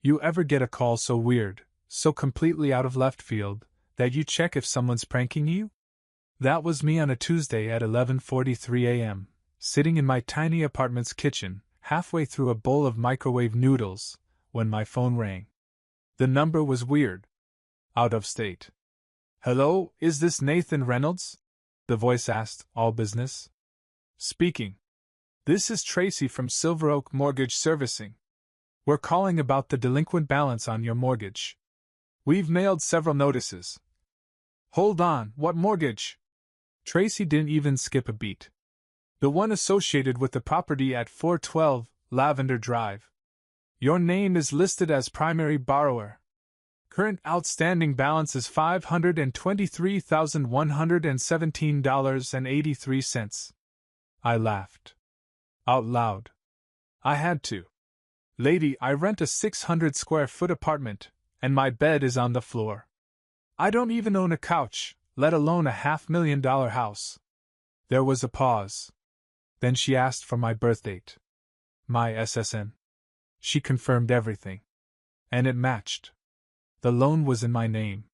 You ever get a call so weird, so completely out of left field, that you check if someone's pranking you? That was me on a Tuesday at 11:43 a.m., sitting in my tiny apartment's kitchen, halfway through a bowl of microwave noodles, when my phone rang. The number was weird. Out of state. "Hello, is this Nathan Reynolds?" the voice asked, all business. "Speaking. This is Tracy from Silver Oak Mortgage Servicing. We're calling about the delinquent balance on your mortgage. We've mailed several notices." "Hold on, what mortgage?" Tracy didn't even skip a beat. "The one associated with the property at 412 Lavender Drive. Your name is listed as primary borrower. Current outstanding balance is $523,117.83. I laughed. Out loud. I had to. "Lady, I rent a 600-square-foot apartment, and my bed is on the floor. I don't even own a couch, let alone a $500,000 house." There was a pause. Then she asked for my birth date. My SSN. She confirmed everything. And it matched. The loan was in my name.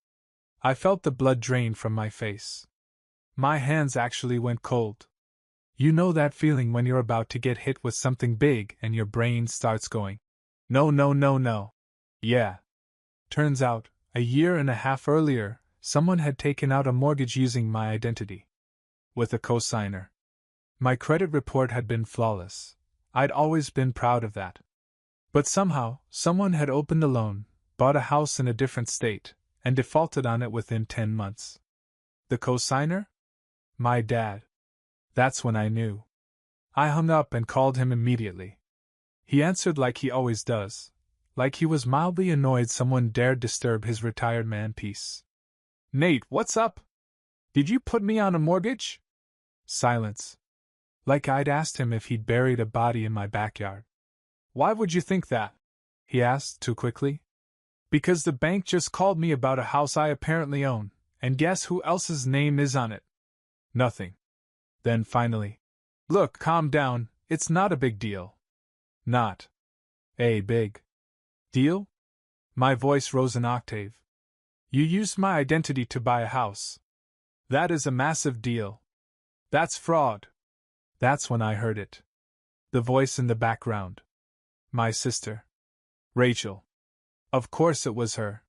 I felt the blood drain from my face. My hands actually went cold. You know that feeling when you're about to get hit with something big and your brain starts going, "No, no, no, no." Yeah. Turns out, a year and a half earlier, someone had taken out a mortgage using my identity. With a cosigner. My credit report had been flawless. I'd always been proud of that. But somehow, someone had opened a loan, bought a house in a different state, and defaulted on it within 10 months. The cosigner? My dad. That's when I knew. I hung up and called him immediately. He answered like he always does, like he was mildly annoyed someone dared disturb his retired man peace. "Nate, what's up? Did you put me on a mortgage?" Silence. Like I'd asked him if he'd buried a body in my backyard. "Why would you think that?" he asked too quickly. "Because the bank just called me about a house I apparently own, and guess who else's name is on it?" Nothing. Then finally, "Look, calm down, it's not a big deal." Not a big deal? My voice rose an octave. "You used my identity to buy a house. That is a massive deal. That's fraud." That's when I heard it. The voice in the background. My sister. Rachel. Of course it was her.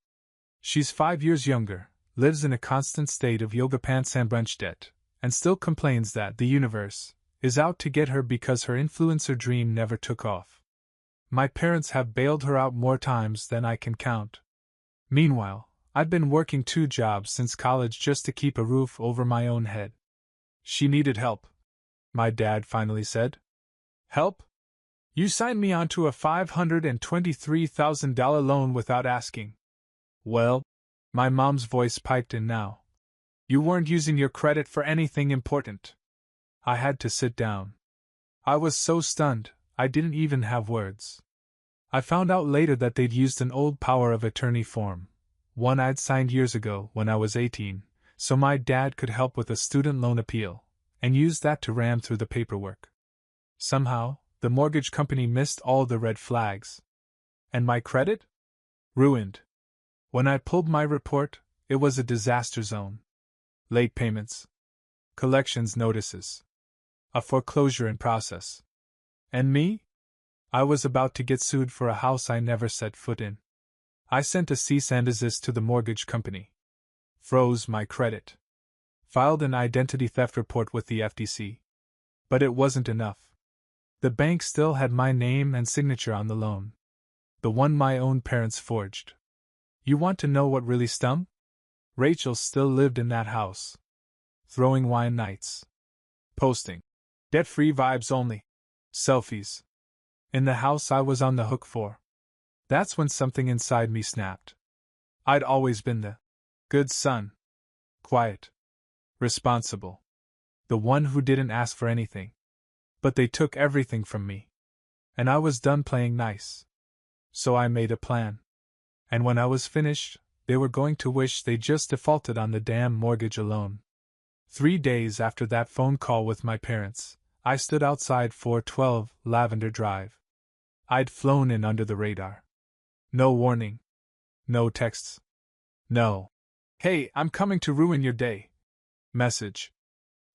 She's 5 years younger, lives in a constant state of yoga pants and brunch debt, and still complains that the universe is out to get her because her influencer dream never took off. My parents have bailed her out more times than I can count. Meanwhile, I've been working 2 jobs since college just to keep a roof over my own head. She needed help, my dad finally said. "Help? You signed me onto a $523,000 loan without asking." "Well," my mom's voice piped in now. "You weren't using your credit for anything important." I had to sit down. I was so stunned, I didn't even have words. I found out later that they'd used an old power of attorney form, one I'd signed years ago when I was 18, so my dad could help with a student loan appeal, and used that to ram through the paperwork. Somehow, the mortgage company missed all the red flags. And my credit? Ruined. When I pulled my report, it was a disaster zone. Late payments. Collections notices. A foreclosure in process. And me? I was about to get sued for a house I never set foot in. I sent a cease and desist to the mortgage company. Froze my credit. Filed an identity theft report with the FTC. But it wasn't enough. The bank still had my name and signature on the loan. The one my own parents forged. You want to know what really stung? Rachel still lived in that house. Throwing wine nights. Posting. Debt-free vibes only. Selfies. In the house I was on the hook for. That's when something inside me snapped. I'd always been the good son. Quiet. Responsible. The one who didn't ask for anything. But they took everything from me. And I was done playing nice. So I made a plan. And when I was finished, they were going to wish they just defaulted on the damn mortgage alone. 3 days after that phone call with my parents, I stood outside 412 Lavender Drive. I'd flown in under the radar. No warning. No texts. No. Hey, I'm coming to ruin your day. Message.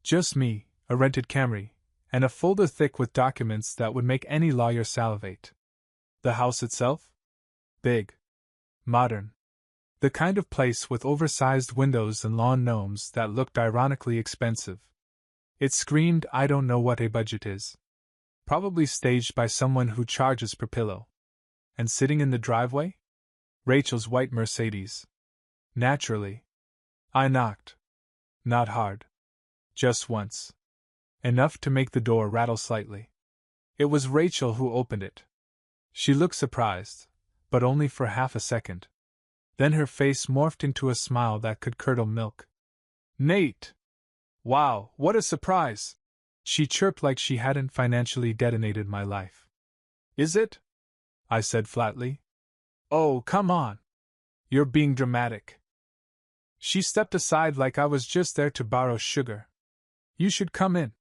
Just me, a rented Camry, and a folder thick with documents that would make any lawyer salivate. The house itself? Big. Modern. The kind of place with oversized windows and lawn gnomes that looked ironically expensive. It screamed, I don't know what a budget is. Probably staged by someone who charges per pillow. And sitting in the driveway? Rachel's white Mercedes. Naturally. I knocked. Not hard. Just once. Enough to make the door rattle slightly. It was Rachel who opened it. She looked surprised, but only for half a second. Then her face morphed into a smile that could curdle milk. Nate! Wow, what a surprise! She chirped like she hadn't financially detonated my life. Is it? I said flatly. Oh, come on. You're being dramatic. She stepped aside like I was just there to borrow sugar. You should come in.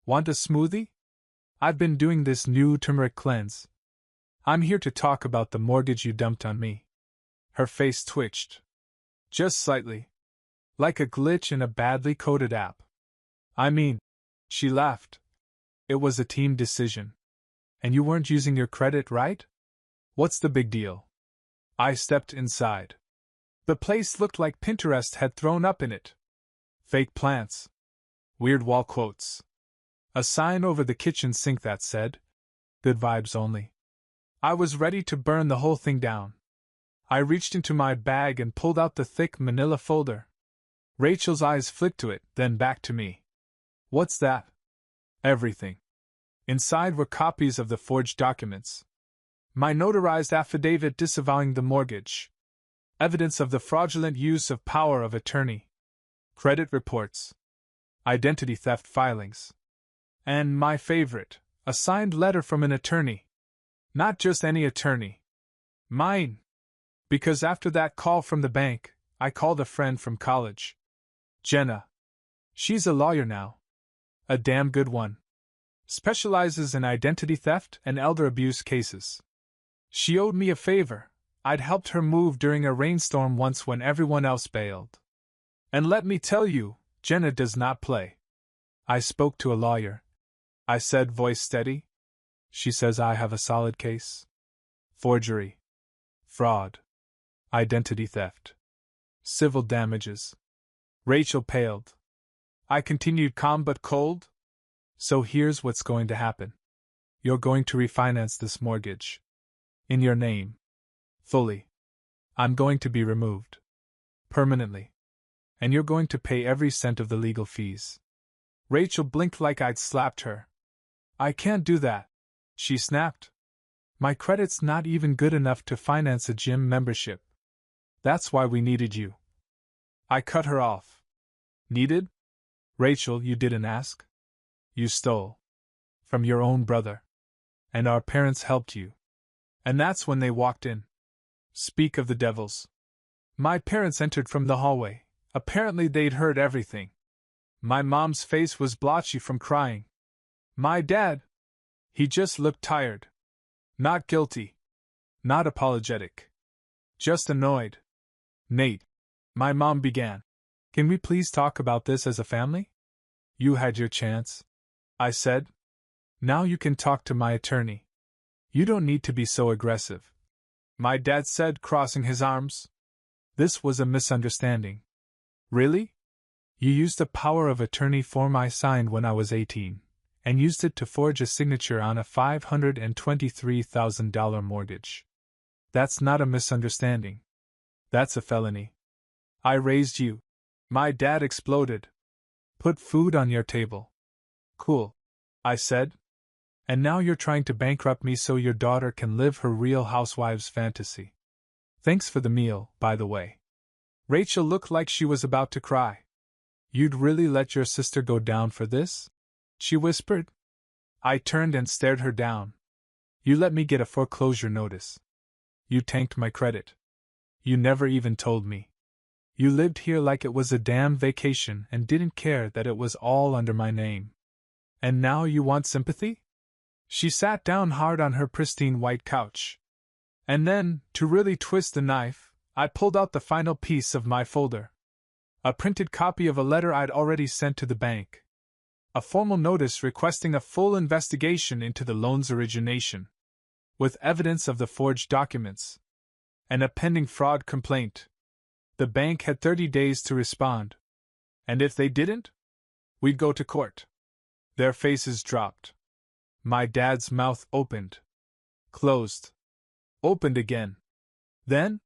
Want a smoothie? I've been doing this new turmeric cleanse. I'm here to talk about the mortgage you dumped on me. Her face twitched. Just slightly. Like a glitch in a badly coded app. I mean, she laughed. It was a team decision. And you weren't using your credit, right? What's the big deal? I stepped inside. The place looked like Pinterest had thrown up in it. Fake plants. Weird wall quotes. A sign over the kitchen sink that said, "Good vibes only." I was ready to burn the whole thing down. I reached into my bag and pulled out the thick manila folder. Rachel's eyes flicked to it, then back to me. What's that? Everything. Inside were copies of the forged documents. My notarized affidavit disavowing the mortgage. Evidence of the fraudulent use of power of attorney. Credit reports. Identity theft filings. And my favorite, a signed letter from an attorney. Not just any attorney. Mine. Because after that call from the bank, I called a friend from college. Jenna. She's a lawyer now. A damn good one. Specializes in identity theft and elder abuse cases. She owed me a favor. I'd helped her move during a rainstorm once when everyone else bailed. And let me tell you, Jenna does not play. I spoke to a lawyer. I said, voice steady. She says I have a solid case. Forgery. Fraud. Identity theft. Civil damages. Rachel paled. I continued calm but cold. So here's what's going to happen. You're going to refinance this mortgage. In your name. Fully. I'm going to be removed. Permanently. And you're going to pay every cent of the legal fees. Rachel blinked like I'd slapped her. I can't do that, she snapped. My credit's not even good enough to finance a gym membership. That's why we needed you. I cut her off. Needed? Rachel, you didn't ask. You stole. From your own brother. And our parents helped you. And that's when they walked in. Speak of the devils. My parents entered from the hallway. Apparently they'd heard everything. My mom's face was blotchy from crying. My dad? He just looked tired. Not guilty. Not apologetic. Just annoyed. Nate. My mom began. Can we please talk about this as a family? You had your chance, I said. Now you can talk to my attorney. You don't need to be so aggressive. My dad said, crossing his arms. This was a misunderstanding. Really? You used the power of attorney form I signed when I was 18, and used it to forge a signature on a $523,000 mortgage. That's not a misunderstanding. That's a felony. I raised you. My dad exploded. Put food on your table. Cool, I said. And now you're trying to bankrupt me so your daughter can live her Real Housewives fantasy. Thanks for the meal, by the way. Rachel looked like she was about to cry. You'd really let your sister go down for this? She whispered. I turned and stared her down. You let me get a foreclosure notice. You tanked my credit. You never even told me. You lived here like it was a damn vacation and didn't care that it was all under my name. And now you want sympathy? She sat down hard on her pristine white couch. And then, to really twist the knife, I pulled out the final piece of my folder. A printed copy of a letter I'd already sent to the bank. A formal notice requesting a full investigation into the loan's origination, with evidence of the forged documents, and a pending fraud complaint. The bank had 30 days to respond. And if they didn't, we'd go to court. Their faces dropped. My dad's mouth opened. Closed. Opened again. Then?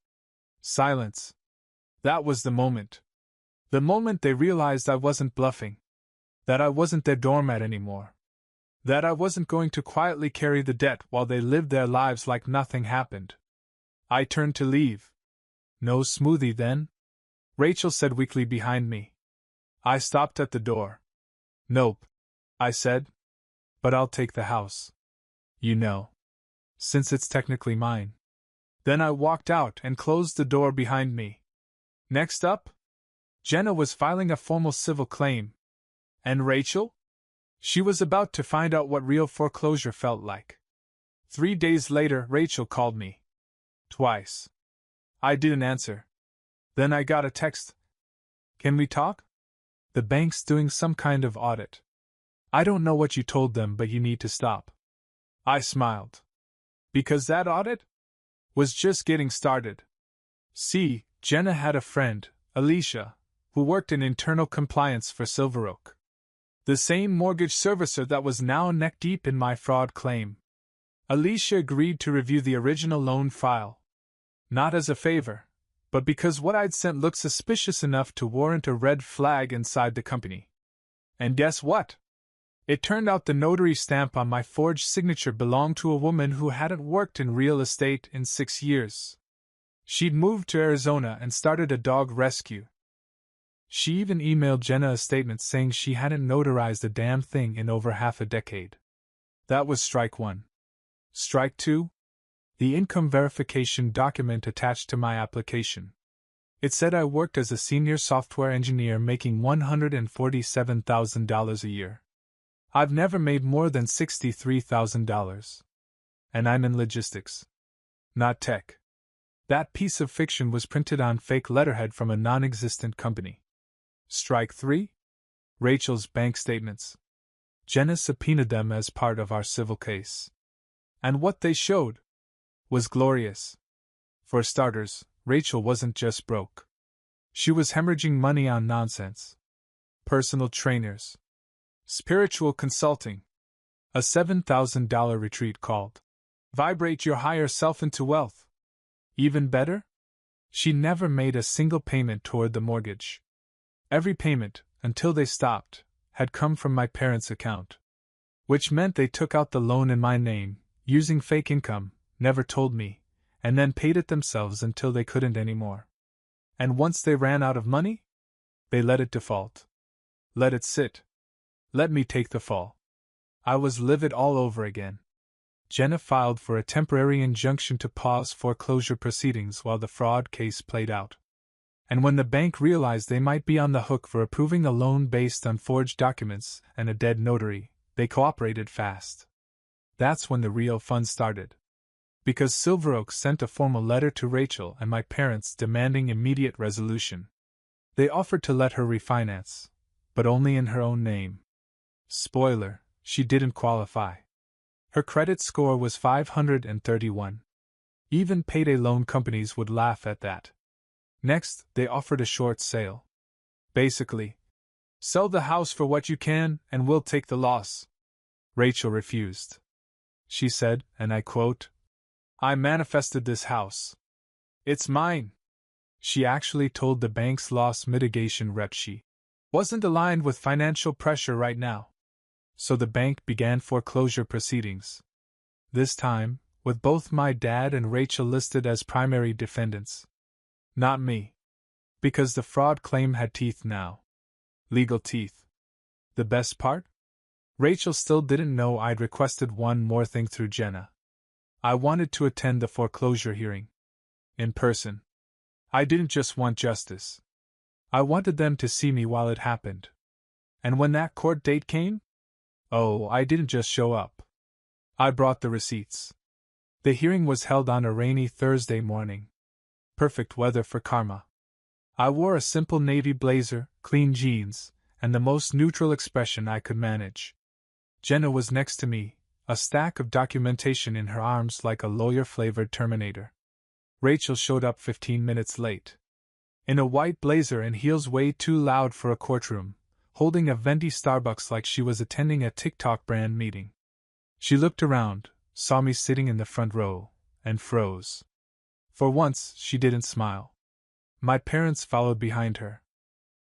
Silence. That was the moment. The moment they realized I wasn't bluffing. That I wasn't their doormat anymore. That I wasn't going to quietly carry the debt while they lived their lives like nothing happened. I turned to leave. No smoothie then? Rachel said weakly behind me. I stopped at the door. Nope, I said. But I'll take the house. You know. Since it's technically mine. Then I walked out and closed the door behind me. Next up? Jenna was filing a formal civil claim. And Rachel? She was about to find out what real foreclosure felt like. 3 days later, Rachel called me. Twice. I didn't answer. Then I got a text. Can we talk? The bank's doing some kind of audit. I don't know what you told them, but you need to stop. I smiled. Because that audit was just getting started. See, Jenna had a friend, Alicia, who worked in internal compliance for Silver Oak. The same mortgage servicer that was now neck-deep in my fraud claim. Alicia agreed to review the original loan file. Not as a favor, but because what I'd sent looked suspicious enough to warrant a red flag inside the company. And guess what? It turned out the notary stamp on my forged signature belonged to a woman who hadn't worked in real estate in 6 years. She'd moved to Arizona and started a dog rescue. She even emailed Jenna a statement saying she hadn't notarized a damn thing in over half a decade. That was strike one. Strike two? The income verification document attached to my application. It said I worked as a senior software engineer making $147,000 a year. I've never made more than $63,000. And I'm in logistics. Not tech. That piece of fiction was printed on fake letterhead from a non-existent company. Strike 3? Rachel's bank statements. Jenna subpoenaed them as part of our civil case. And what they showed was glorious. For starters, Rachel wasn't just broke. She was hemorrhaging money on nonsense. Personal trainers. Spiritual consulting. A $7,000 retreat called Vibrate Your Higher Self into Wealth. Even better? She never made a single payment toward the mortgage. Every payment, until they stopped, had come from my parents' account. Which meant they took out the loan in my name, using fake income, never told me, and then paid it themselves until they couldn't anymore. And once they ran out of money, they let it default. Let it sit. Let me take the fall. I was livid all over again. Jenna filed for a temporary injunction to pause foreclosure proceedings while the fraud case played out. And when the bank realized they might be on the hook for approving a loan based on forged documents and a dead notary, they cooperated fast. That's when the real fun started. Because Silver Oak sent a formal letter to Rachel and my parents demanding immediate resolution. They offered to let her refinance, but only in her own name. Spoiler, she didn't qualify. Her credit score was 531. Even payday loan companies would laugh at that. Next, they offered a short sale. Basically, sell the house for what you can, and we'll take the loss. Rachel refused. She said, and I quote, I manifested this house. It's mine. She actually told the bank's loss mitigation rep she wasn't aligned with financial pressure right now. So the bank began foreclosure proceedings. This time, with both my dad and Rachel listed as primary defendants. Not me. Because the fraud claim had teeth now. Legal teeth. The best part? Rachel still didn't know I'd requested one more thing through Jenna. I wanted to attend the foreclosure hearing. In person. I didn't just want justice. I wanted them to see me while it happened. And when that court date came? Oh, I didn't just show up. I brought the receipts. The hearing was held on a rainy Thursday morning. Perfect weather for karma. I wore a simple navy blazer, clean jeans, and the most neutral expression I could manage. Jenna was next to me, a stack of documentation in her arms like a lawyer-flavored Terminator. Rachel showed up 15 minutes late. In a white blazer and heels way too loud for a courtroom, holding a venti Starbucks like she was attending a TikTok brand meeting. She looked around, saw me sitting in the front row, and froze. For once, she didn't smile. My parents followed behind her.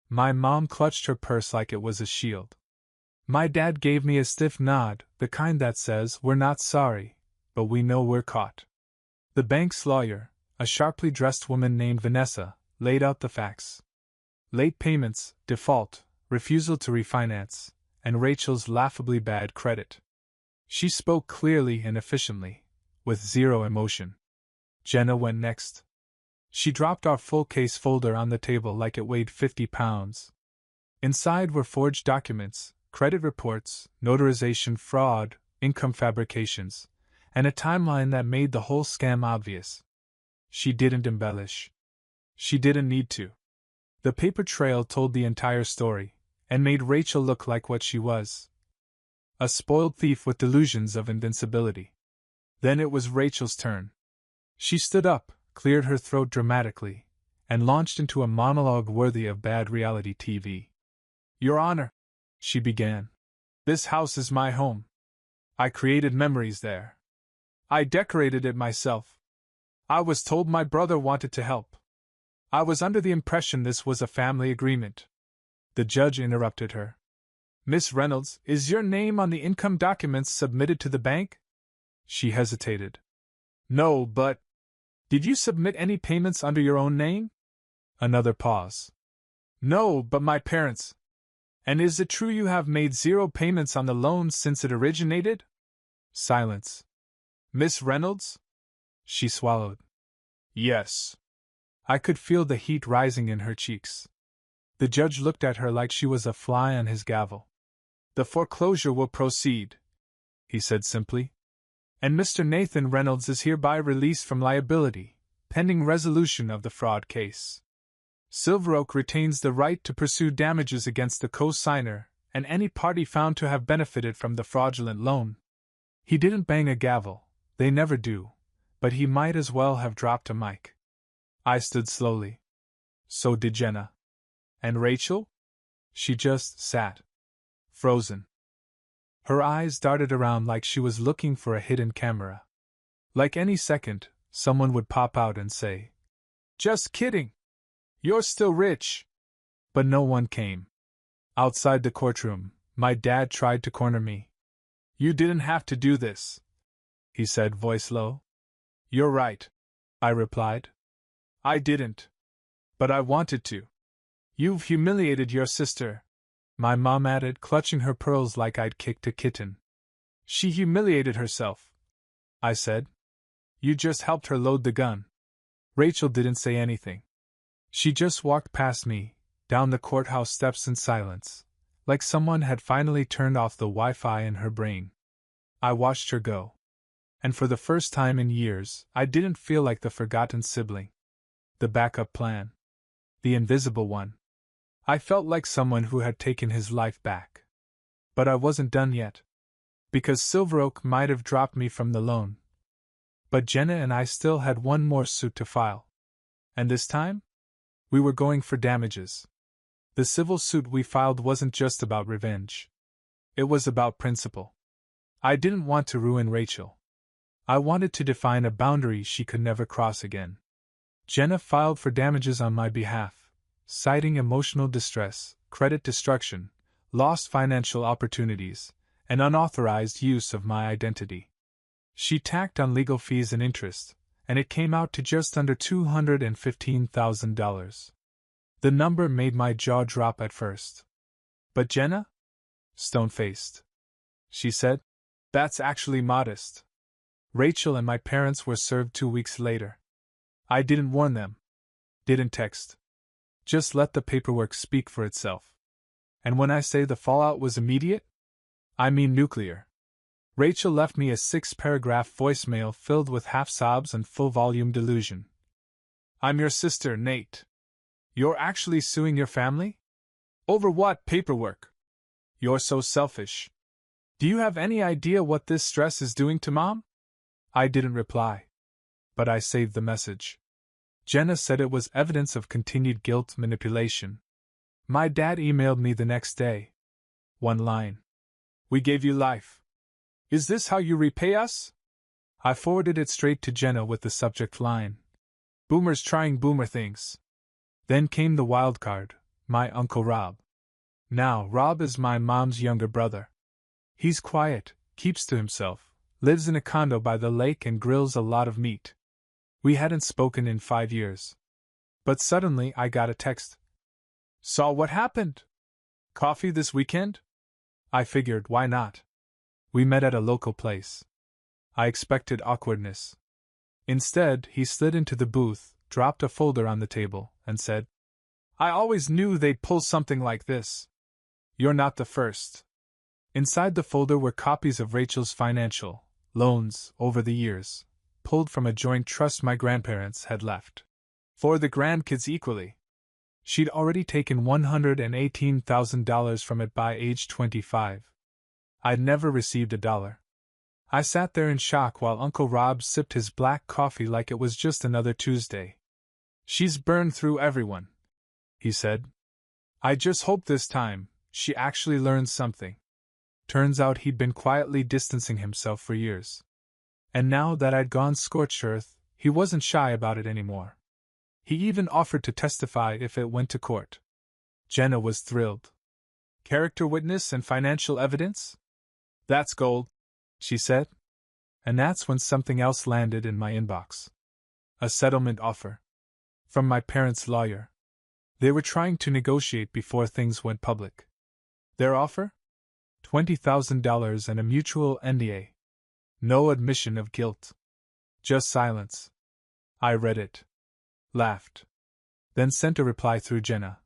My mom clutched her purse like it was a shield. My dad gave me a stiff nod, the kind that says, "We're not sorry, but we know we're caught." The bank's lawyer, a sharply dressed woman named Vanessa, laid out the facts. Late payments, default, refusal to refinance, and Rachel's laughably bad credit. She spoke clearly and efficiently, with zero emotion. Jenna went next. She dropped our full case folder on the table like it weighed 50 pounds. Inside were forged documents, credit reports, notarization fraud, income fabrications, and a timeline that made the whole scam obvious. She didn't embellish. She didn't need to. The paper trail told the entire story, and made Rachel look like what she was. A spoiled thief with delusions of invincibility. Then it was Rachel's turn. She stood up, cleared her throat dramatically, and launched into a monologue worthy of bad reality TV. "Your Honor," she began, "this house is my home. I created memories there. I decorated it myself. I was told my brother wanted to help. I was under the impression this was a family agreement." The judge interrupted her. "Miss Reynolds, is your name on the income documents submitted to the bank?" She hesitated. "No, but did you submit any payments under your own name?" Another pause. "No, but my parents. And is it true you have made 0 payments on the loan since it originated?" Silence. "Miss Reynolds?" She swallowed. "Yes." I could feel the heat rising in her cheeks. The judge looked at her like she was a fly on his gavel. "The foreclosure will proceed," he said simply. "And Mr. Nathan Reynolds is hereby released from liability, pending resolution of the fraud case. Silver Oak retains the right to pursue damages against the co-signer and any party found to have benefited from the fraudulent loan." He didn't bang a gavel, they never do, but he might as well have dropped a mic. I stood slowly. So did Jenna. And Rachel? She just sat. Frozen. Her eyes darted around like she was looking for a hidden camera. Like any second, someone would pop out and say, "Just kidding! You're still rich!" But no one came. Outside the courtroom, my dad tried to corner me. "You didn't have to do this," he said, voice low. "You're right," I replied. "I didn't. But I wanted to." "You've humiliated your sister," my mom added, clutching her pearls like I'd kicked a kitten. "She humiliated herself," I said. "You just helped her load the gun." Rachel didn't say anything. She just walked past me, down the courthouse steps in silence, like someone had finally turned off the Wi-Fi in her brain. I watched her go. And for the first time in years, I didn't feel like the forgotten sibling. The backup plan. The invisible one. I felt like someone who had taken his life back. But I wasn't done yet. Because Silver Oak might have dropped me from the loan. But Jenna and I still had one more suit to file. And this time? We were going for damages. The civil suit we filed wasn't just about revenge. It was about principle. I didn't want to ruin Rachel. I wanted to define a boundary she could never cross again. Jenna filed for damages on my behalf, citing emotional distress, credit destruction, lost financial opportunities, and unauthorized use of my identity. She tacked on legal fees and interest, and it came out to just under $215,000. The number made my jaw drop at first. "But Jenna?" Stone-faced. She said, "That's actually modest." Rachel and my parents were served 2 weeks later. I didn't warn them. Didn't text. Just let the paperwork speak for itself. And when I say the fallout was immediate, I mean nuclear. Rachel left me a 6-paragraph voicemail filled with half-sobs and full-volume delusion. I'm your sister, Nate. You're actually suing your family? Over what paperwork? You're so selfish. Do you have any idea what this stress is doing to Mom? I didn't reply. But I saved the message. Jenna said it was evidence of continued guilt manipulation. My dad emailed me the next day. One line. We gave you life. Is this how you repay us? I forwarded it straight to Jenna with the subject line. Boomers trying boomer things. Then came the wild card, my Uncle Rob. Now, Rob is my mom's younger brother. He's quiet, keeps to himself, lives in a condo by the lake and grills a lot of meat. We hadn't spoken in 5 years. But suddenly I got a text. Saw what happened? Coffee this weekend? I figured, why not? We met at a local place. I expected awkwardness. Instead, he slid into the booth, dropped a folder on the table, and said, I always knew they'd pull something like this. You're not the first. Inside the folder were copies of Rachel's financial loans over the years, pulled from a joint trust my grandparents had left. For the grandkids equally. She'd already taken $118,000 from it by age 25. I'd never received $1. I sat there in shock while Uncle Rob sipped his black coffee like it was just another Tuesday. She's burned through everyone, he said. I just hope this time she actually learns something. Turns out he'd been quietly distancing himself for years. And now that I'd gone scorched earth, he wasn't shy about it anymore. He even offered to testify if it went to court. Jenna was thrilled. Character witness and financial evidence? That's gold, she said. And that's when something else landed in my inbox. A settlement offer. From my parents' lawyer. They were trying to negotiate before things went public. Their offer? $20,000 and a mutual NDA. No admission of guilt. Just silence. I read it. Laughed. Then sent a reply through Jenna.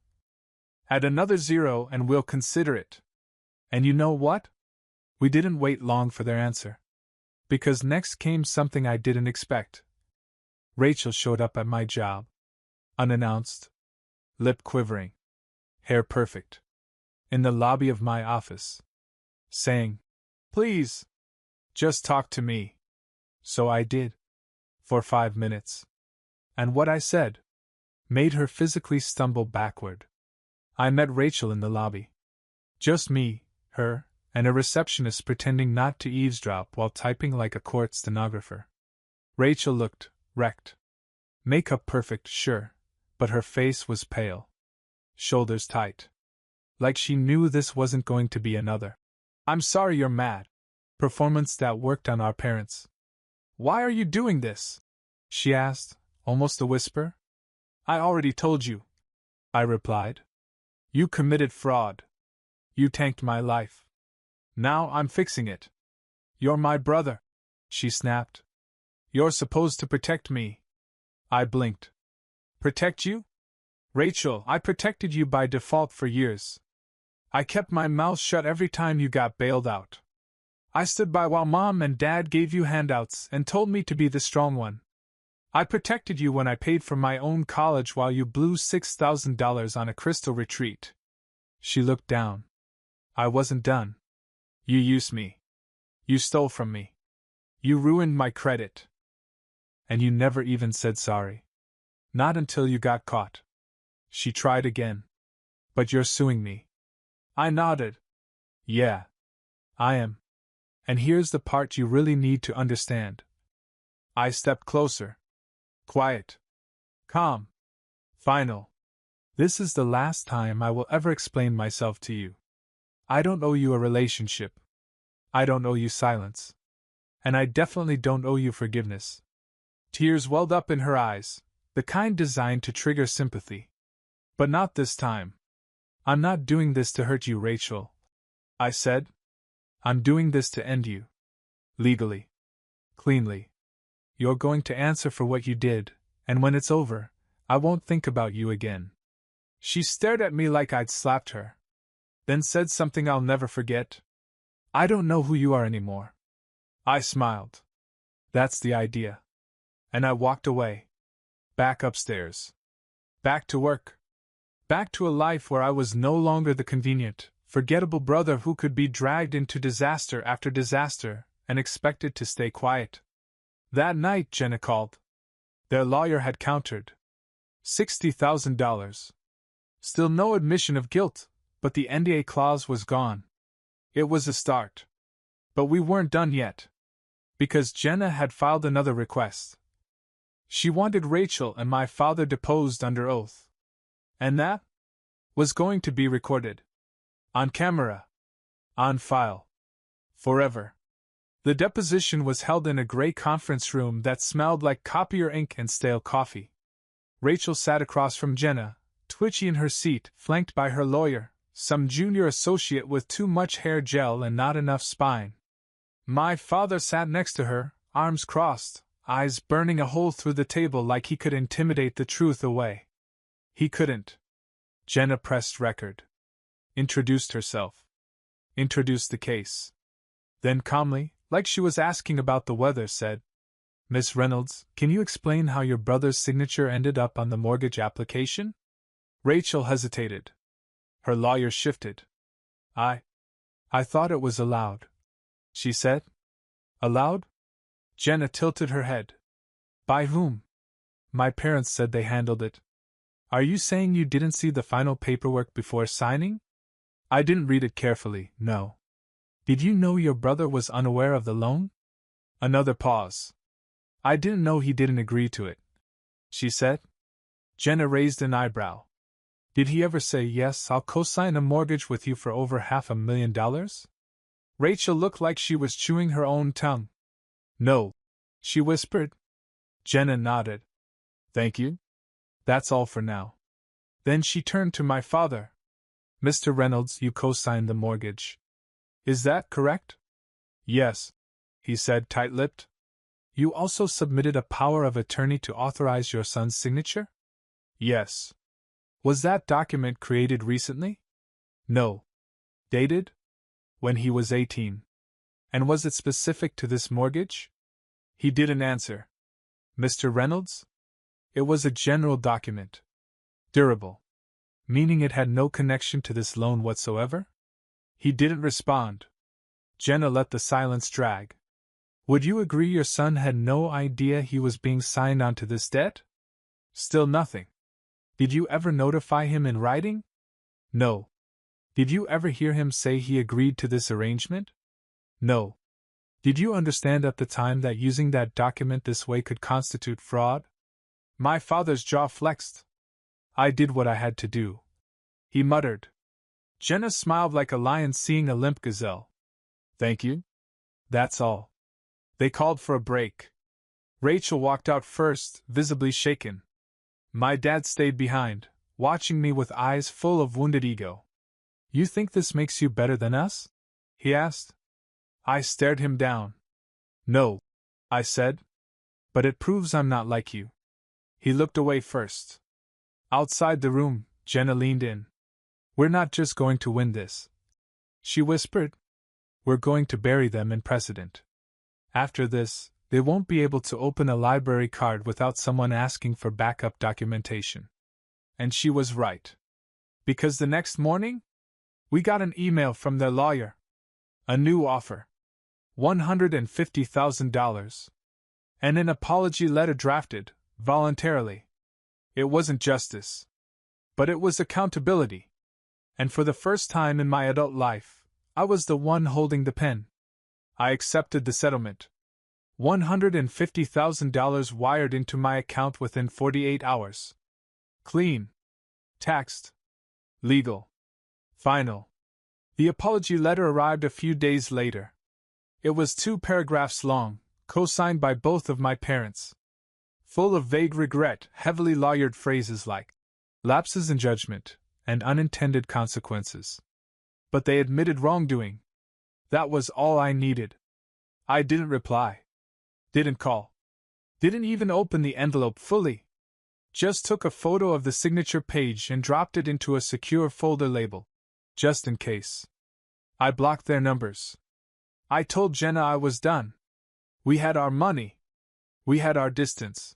Add another 0 and we'll consider it. And you know what? We didn't wait long for their answer. Because next came something I didn't expect. Rachel showed up at my job. Unannounced. Lip quivering. Hair perfect. In the lobby of my office. Saying, Please. Just talk to me. So I did. For 5 minutes. And what I said made her physically stumble backward. I met Rachel in the lobby. Just me, her, and a receptionist pretending not to eavesdrop while typing like a court stenographer. Rachel looked wrecked. Makeup perfect, sure, but her face was pale. Shoulders tight. Like she knew this wasn't going to be another I'm sorry you're mad performance that worked on our parents. Why are you doing this? She asked. Almost a whisper. I already told you, I replied. You committed fraud. You tanked my life. Now I'm fixing it. You're my brother, she snapped. You're supposed to protect me. I blinked. Protect you? Rachel, I protected you by default for years. I kept my mouth shut every time you got bailed out. I stood by while Mom and Dad gave you handouts and told me to be the strong one. I protected you when I paid for my own college while you blew $6,000 on a crystal retreat. She looked down. I wasn't done. You used me. You stole from me. You ruined my credit. And you never even said sorry. Not until you got caught. She tried again. But you're suing me. I nodded. Yeah. I am. And here's the part you really need to understand. I stepped closer. Quiet. Calm. Final. This is the last time I will ever explain myself to you. I don't owe you a relationship. I don't owe you silence. And I definitely don't owe you forgiveness. Tears welled up in her eyes, the kind designed to trigger sympathy. But not this time. I'm not doing this to hurt you, Rachel, I said. I'm doing this to end you. Legally. Cleanly. You're going to answer for what you did, and when it's over, I won't think about you again. She stared at me like I'd slapped her. Then said something I'll never forget. I don't know who you are anymore. I smiled. That's the idea. And I walked away. Back upstairs. Back to work. Back to a life where I was no longer the convenient, forgettable brother who could be dragged into disaster after disaster and expected to stay quiet. That night, Jenna called. Their lawyer had countered. $60,000. Still no admission of guilt, but the NDA clause was gone. It was a start. But we weren't done yet. Because Jenna had filed another request. She wanted Rachel and my father deposed under oath. And that was going to be recorded. On camera. On file. Forever. The deposition was held in a gray conference room that smelled like copier ink and stale coffee. Rachel sat across from Jenna, twitchy in her seat, flanked by her lawyer, some junior associate with too much hair gel and not enough spine. My father sat next to her, arms crossed, eyes burning a hole through the table like he could intimidate the truth away. He couldn't. Jenna pressed record. Introduced herself. Introduced the case. Then calmly, like she was asking about the weather, said, Miss Reynolds, can you explain how your brother's signature ended up on the mortgage application? Rachel hesitated. Her lawyer shifted. I thought it was allowed, she said. Allowed? Jenna tilted her head. By whom? My parents said they handled it. Are you saying you didn't see the final paperwork before signing? I didn't read it carefully, no. Did you know your brother was unaware of the loan? Another pause. I didn't know he didn't agree to it, she said. Jenna raised an eyebrow. Did he ever say, yes, I'll co-sign a mortgage with you for over $500,000? Rachel looked like she was chewing her own tongue. No, she whispered. Jenna nodded. Thank you. That's all for now. Then she turned to my father. Mr. Reynolds, you co-signed the mortgage. Is that correct? Yes, he said, tight-lipped. You also submitted a power of attorney to authorize your son's signature? Yes. Was that document created recently? No. Dated? When he was 18. And was it specific to this mortgage? He didn't answer. Mr. Reynolds? It was a general document. Durable. Meaning it had no connection to this loan whatsoever? He didn't respond. Jenna let the silence drag. Would you agree your son had no idea he was being signed onto this debt? Still nothing. Did you ever notify him in writing? No. Did you ever hear him say he agreed to this arrangement? No. Did you understand at the time that using that document this way could constitute fraud? My father's jaw flexed. I did what I had to do, he muttered. Jenna smiled like a lion seeing a limp gazelle. Thank you. That's all. They called for a break. Rachel walked out first, visibly shaken. My dad stayed behind, watching me with eyes full of wounded ego. You think this makes you better than us? He asked. I stared him down. No, I said. But it proves I'm not like you. He looked away first. Outside the room, Jenna leaned in. We're not just going to win this, she whispered. We're going to bury them in precedent. After this, they won't be able to open a library card without someone asking for backup documentation. And she was right. Because the next morning, we got an email from their lawyer. A new offer. $150,000. And an apology letter drafted, voluntarily. It wasn't justice. But it was accountability. And for the first time in my adult life, I was the one holding the pen. I accepted the settlement. $150,000 wired into my account within 48 hours. Clean. Taxed. Legal. Final. The apology letter arrived a few days later. It was 2 paragraphs long, co-signed by both of my parents. Full of vague regret, heavily lawyered phrases like lapses in judgment and unintended consequences. But they admitted wrongdoing. That was all I needed. I didn't reply. Didn't call. Didn't even open the envelope fully. Just took a photo of the signature page and dropped it into a secure folder label. Just in case. I blocked their numbers. I told Jenna I was done. We had our money. We had our distance.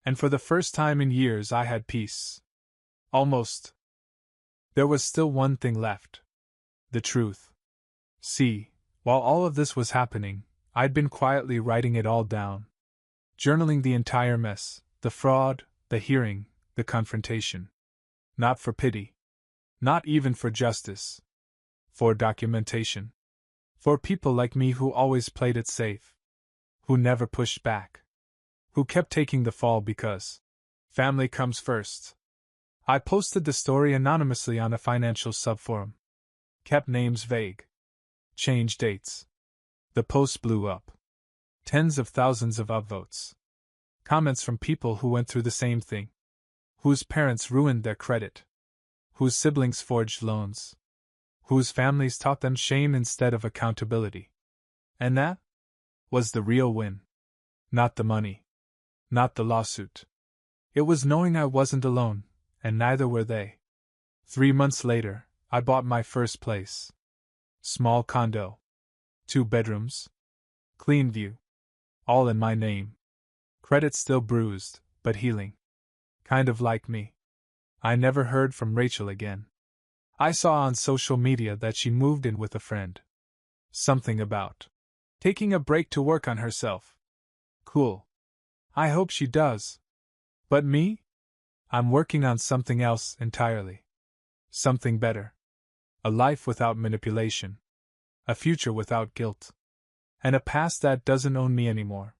And for the first time in years I had peace. Almost. There was still one thing left. The truth. See, while all of this was happening, I'd been quietly writing it all down. Journaling the entire mess, the fraud, the hearing, the confrontation. Not for pity. Not even for justice. For documentation. For people like me who always played it safe. Who never pushed back. Who kept taking the fall because family comes first. I posted the story anonymously on a financial subforum. Kept names vague. Changed dates. The post blew up. Tens of thousands of upvotes. Comments from people who went through the same thing. Whose parents ruined their credit. Whose siblings forged loans. Whose families taught them shame instead of accountability. And that was the real win. Not the money. Not the lawsuit. It was knowing I wasn't alone, and neither were they. 3 months later, I bought my first place. Small condo. 2 bedrooms. Clean view. All in my name. Credit still bruised, but healing. Kind of like me. I never heard from Rachel again. I saw on social media that she moved in with a friend. Something about taking a break to work on herself. Cool. I hope she does. But me? I'm working on something else entirely. Something better. A life without manipulation. A future without guilt. And a past that doesn't own me anymore.